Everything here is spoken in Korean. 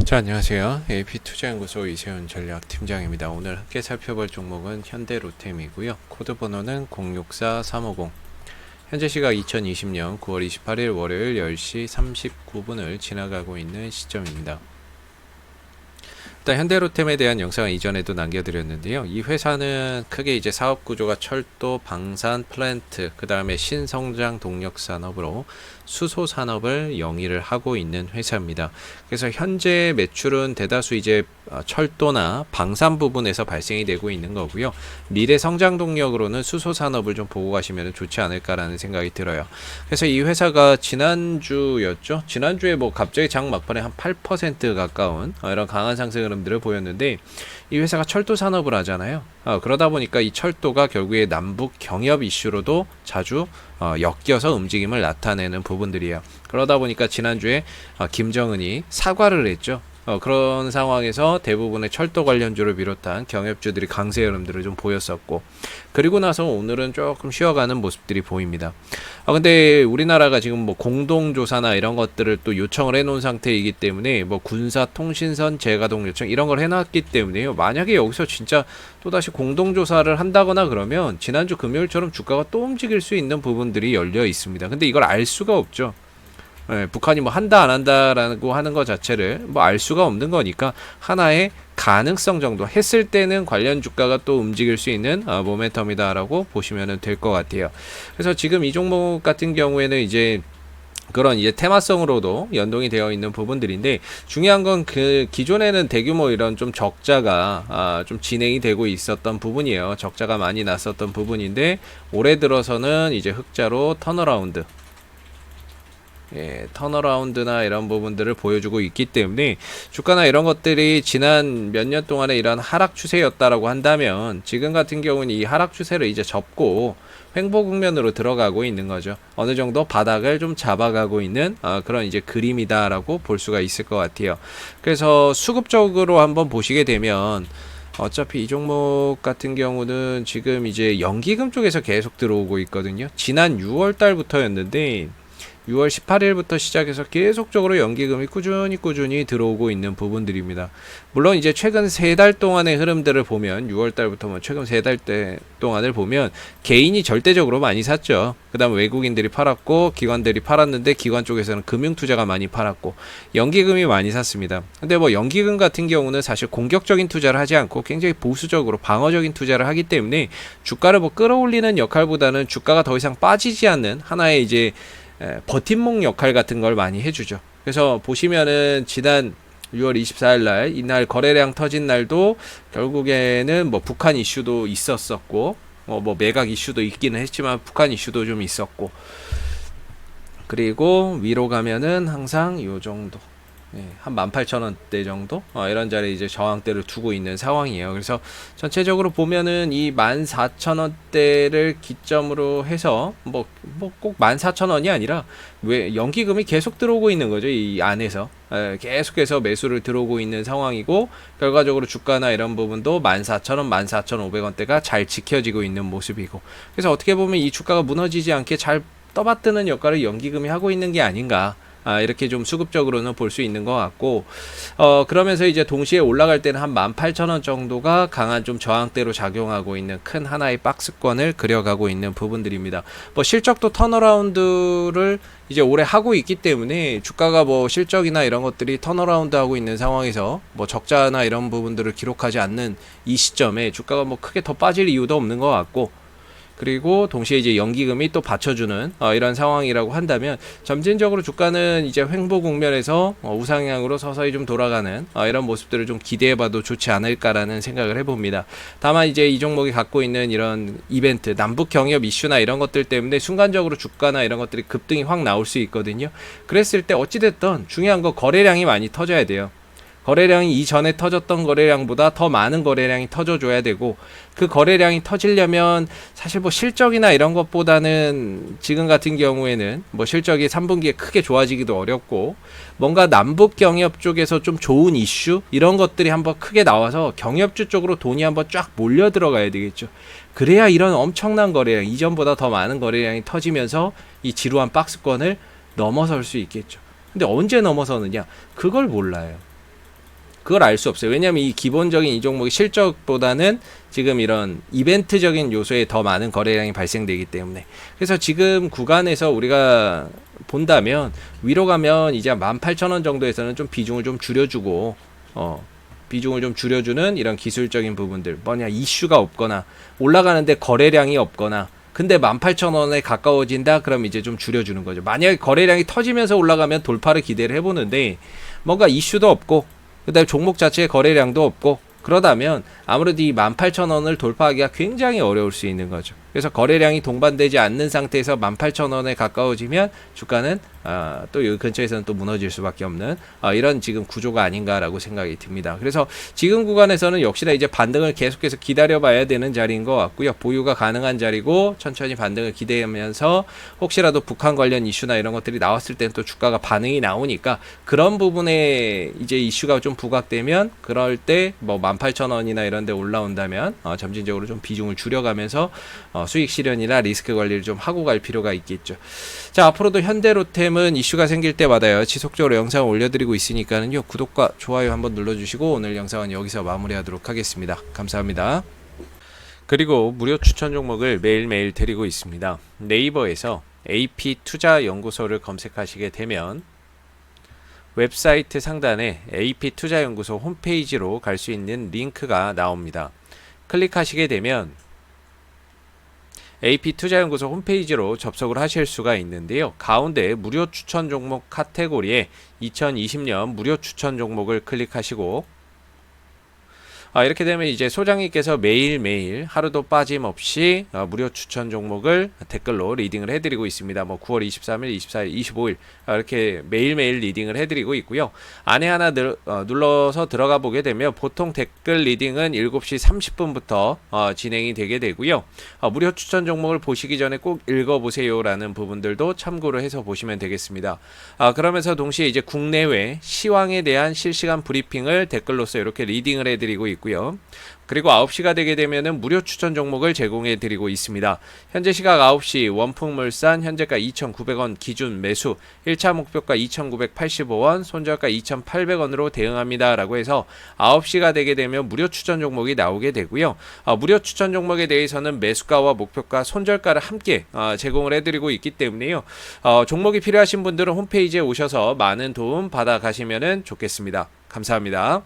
자, 안녕하세요. AP투자연구소 이세훈 전략팀장입니다. 오늘 함께 살펴볼 종목은 현대로템이고요. 코드 번호는 064350. 현재 시각 2020년 9월 28일 월요일 10시 39분을 지나가고 있는 시점입니다. 일단 현대로템에 대한 영상을 이전에도 남겨드렸는데요. 이 회사는 크게 이제 사업 구조가 철도, 방산, 플랜트, 그 다음에 신성장 동력 산업으로 수소 산업을 영위를 하고 있는 회사입니다. 그래서 현재 매출은 대다수 이제 철도나 방산 부분에서 발생이 되고 있는 거고요. 미래 성장 동력으로는 수소 산업을 좀 보고 가시면 좋지 않을까라는 생각이 들어요. 그래서 이 회사가 지난주였죠. 지난주에 뭐 갑자기 장 막판에 한 8% 가까운 이런 강한 상승 흐름들을 보였는데, 이 회사가 철도 산업을 하잖아요. 그러다 보니까 이 철도가 결국에 남북 경협 이슈로도 자주 엮여서 움직임을 나타내는 부분들이에요. 그러다 보니까 지난주에 김정은이 사과를 했죠. 그런 상황에서 대부분의 철도 관련주를 비롯한 경협주들이 강세 흐름들을 좀 보였었고, 그리고 나서 오늘은 조금 쉬어가는 모습들이 보입니다. 근데 우리나라가 지금 뭐 공동조사나 이런 것들을 또 요청을 해놓은 상태이기 때문에 뭐 군사 통신선 재가동 요청 이런 걸 해놨기 때문에요. 만약에 여기서 진짜 또다시 공동조사를 한다거나 그러면 지난주 금요일처럼 주가가 또 움직일 수 있는 부분들이 열려 있습니다. 근데 이걸 알 수가 없죠. 북한이 뭐 한다 안 한다라고 하는 것 자체를 뭐 알 수가 없는 거니까 하나의 가능성 정도 했을 때는 관련 주가가 또 움직일 수 있는 모멘텀이다라고 보시면 될 것 같아요. 그래서 지금 이 종목 같은 경우에는 이제 그런 이제 테마성으로도 연동이 되어 있는 부분들인데, 중요한 건 그 기존에는 대규모 이런 좀 적자가 좀 진행이 되고 있었던 부분이에요. 적자가 많이 났었던 부분인데, 올해 들어서는 이제 흑자로 턴어라운드, 턴어라운드나 이런 부분들을 보여주고 있기 때문에 주가나 이런 것들이 지난 몇 년 동안의 이런 하락 추세였다라고 한다면, 지금 같은 경우는 이 하락 추세를 이제 접고 횡보 국면으로 들어가고 있는 거죠. 어느 정도 바닥을 좀 잡아가고 있는 그런 이제 그림이다라고 볼 수가 있을 것 같아요. 그래서 수급적으로 한번 보시게 되면, 어차피 이 종목 같은 경우는 지금 이제 연기금 쪽에서 계속 들어오고 있거든요. 지난 6월 달부터였는데 6월 18일부터 시작해서 계속적으로 연기금이 꾸준히 들어오고 있는 부분들입니다. 물론 이제 최근 3달 동안의 흐름들을 보면, 6월 달부터 뭐 최근 3달 동안을 보면 개인이 절대적으로 많이 샀죠. 그 다음 외국인들이 팔았고 기관들이 팔았는데, 기관 쪽에서는 금융투자가 많이 팔았고 연기금이 많이 샀습니다. 근데 뭐 연기금 같은 경우는 사실 공격적인 투자를 하지 않고 굉장히 보수적으로 방어적인 투자를 하기 때문에 주가를 뭐 끌어올리는 역할보다는 주가가 더 이상 빠지지 않는 하나의 이제 버팀목 역할 같은 걸 많이 해주죠. 그래서 보시면은 지난 6월 24일 날, 이날 거래량 터진 날도 결국에는 뭐 북한 이슈도 있었었고, 뭐 매각 이슈도 있기는 했지만 북한 이슈도 좀 있었고, 그리고 위로 가면은 항상 요 정도, 한 18,000원대 정도 이런 자리에 이제 저항대를 두고 있는 상황이에요. 그래서 전체적으로 보면은 이 14,000원대를 기점으로 해서 뭐 꼭 14,000원이 아니라 왜 연기금이 계속 들어오고 있는 거죠. 이 안에서 계속해서 매수를 들어오고 있는 상황이고, 결과적으로 주가나 이런 부분도 14,000원, 14,500원대가 잘 지켜지고 있는 모습이고, 그래서 어떻게 보면 이 주가가 무너지지 않게 잘 떠받드는 역할을 연기금이 하고 있는 게 아닌가, 이렇게 좀 수급적으로는 볼 수 있는 것 같고, 그러면서 이제 동시에 올라갈 때는 한 18,000원 정도가 강한 좀 저항대로 작용하고 있는 큰 하나의 박스권을 그려가고 있는 부분들입니다. 뭐 실적도 턴어라운드를 이제 올해 하고 있기 때문에 주가가 뭐 실적이나 이런 것들이 턴어라운드 하고 있는 상황에서 뭐 적자나 이런 부분들을 기록하지 않는 이 시점에 주가가 뭐 크게 더 빠질 이유도 없는 것 같고, 그리고 동시에 이제 연기금이 또 받쳐주는 이런 상황이라고 한다면, 점진적으로 주가는 이제 횡보 국면에서 우상향으로 서서히 좀 돌아가는 이런 모습들을 좀 기대해봐도 좋지 않을까라는 생각을 해봅니다. 다만 이제 이 종목이 갖고 있는 이런 이벤트, 남북 경협 이슈나 이런 것들 때문에 순간적으로 주가나 이런 것들이 급등이 확 나올 수 있거든요. 그랬을 때 어찌됐든 중요한 거 거래량이 많이 터져야 돼요. 거래량이 이전에 터졌던 거래량보다 더 많은 거래량이 터져줘야 되고, 그 거래량이 터지려면 사실 뭐 실적이나 이런 것보다는 지금 같은 경우에는 뭐 실적이 3분기에 크게 좋아지기도 어렵고, 뭔가 남북 경협 쪽에서 좀 좋은 이슈 이런 것들이 한번 크게 나와서 경협주 쪽으로 돈이 한번 쫙 몰려 들어가야 되겠죠. 그래야 이런 엄청난 거래량, 이전보다 더 많은 거래량이 터지면서 이 지루한 박스권을 넘어설 수 있겠죠. 근데 언제 넘어서느냐, 그걸 몰라요. 그걸 알 수 없어요. 왜냐하면 이 기본적인 이 종목의 실적보다는 지금 이런 이벤트적인 요소에 더 많은 거래량이 발생되기 때문에. 그래서 지금 구간에서 우리가 본다면 위로 가면 이제 18,000원 정도에서는 좀 비중을 좀 줄여주고 비중을 좀 줄여주는 이런 기술적인 부분들, 뭐냐, 이슈가 없거나 올라가는데 거래량이 없거나, 근데 18,000원에 가까워진다? 그럼 이제 좀 줄여주는 거죠. 만약에 거래량이 터지면서 올라가면 돌파를 기대를 해보는데 뭔가 이슈도 없고 그 다음에 종목 자체의 거래량도 없고 그러다면 아무래도 이 18,000원을 돌파하기가 굉장히 어려울 수 있는 거죠. 그래서 거래량이 동반되지 않는 상태에서 18,000원에 가까워지면 주가는 또 여기 근처에서는 또 무너질 수밖에 없는 이런 지금 구조가 아닌가라고 생각이 듭니다. 그래서 지금 구간에서는 역시나 이제 반등을 계속해서 기다려봐야 되는 자리인 것 같고요. 보유가 가능한 자리고 천천히 반등을 기대하면서 혹시라도 북한 관련 이슈나 이런 것들이 나왔을 때는 또 주가가 반응이 나오니까 그런 부분에 이제 이슈가 좀 부각되면 그럴 때 뭐 18,000원이나 이런 데 올라온다면 점진적으로 좀 비중을 줄여가면서 수익 실현이나 리스크 관리를 좀 하고 갈 필요가 있겠죠. 자, 앞으로도 현대로템은 이슈가 생길 때마다요 지속적으로 영상을 올려드리고 있으니까는요 구독과 좋아요 한번 눌러주시고 오늘 영상은 여기서 마무리하도록 하겠습니다. 감사합니다. 그리고 무료 추천 종목을 매일매일 드리고 있습니다. 네이버에서 AP투자연구소를 검색하시게 되면 웹사이트 상단에 AP투자연구소 홈페이지로 갈 수 있는 링크가 나옵니다. 클릭하시게 되면 AP투자연구소 홈페이지로 접속을 하실 수가 있는데요. 가운데 무료 추천 종목 카테고리에 2020년 무료 추천 종목을 클릭하시고 이렇게 되면 이제 소장님께서 매일매일 하루도 빠짐없이 무료 추천 종목을 댓글로 리딩을 해드리고 있습니다. 뭐 9월 23일, 24일, 25일 이렇게 매일매일 리딩을 해드리고 있고요. 안에 하나 눌러서 들어가 보게 되면 보통 댓글 리딩은 7시 30분부터 진행이 되게 되고요. 무료 추천 종목을 보시기 전에 꼭 읽어보세요 라는 부분들도 참고를 해서 보시면 되겠습니다. 그러면서 동시에 이제 국내외 시황에 대한 실시간 브리핑을 댓글로서 이렇게 리딩을 해드리고 있고요. 그리고 9시가 되게 되면은 무료 추천 종목을 제공해 드리고 있습니다. 현재 시각 9시 원풍물산 현재가 2,900원 기준 매수 1차 목표가 2,985원 손절가 2,800원으로 대응합니다 라고 해서 9시가 되게 되면 무료 추천 종목이 나오게 되고요. 무료 추천 종목에 대해서는 매수가와 목표가 손절가를 함께 제공을 해드리고 있기 때문에요. 종목이 필요하신 분들은 홈페이지에 오셔서 많은 도움 받아 가시면 좋겠습니다. 감사합니다.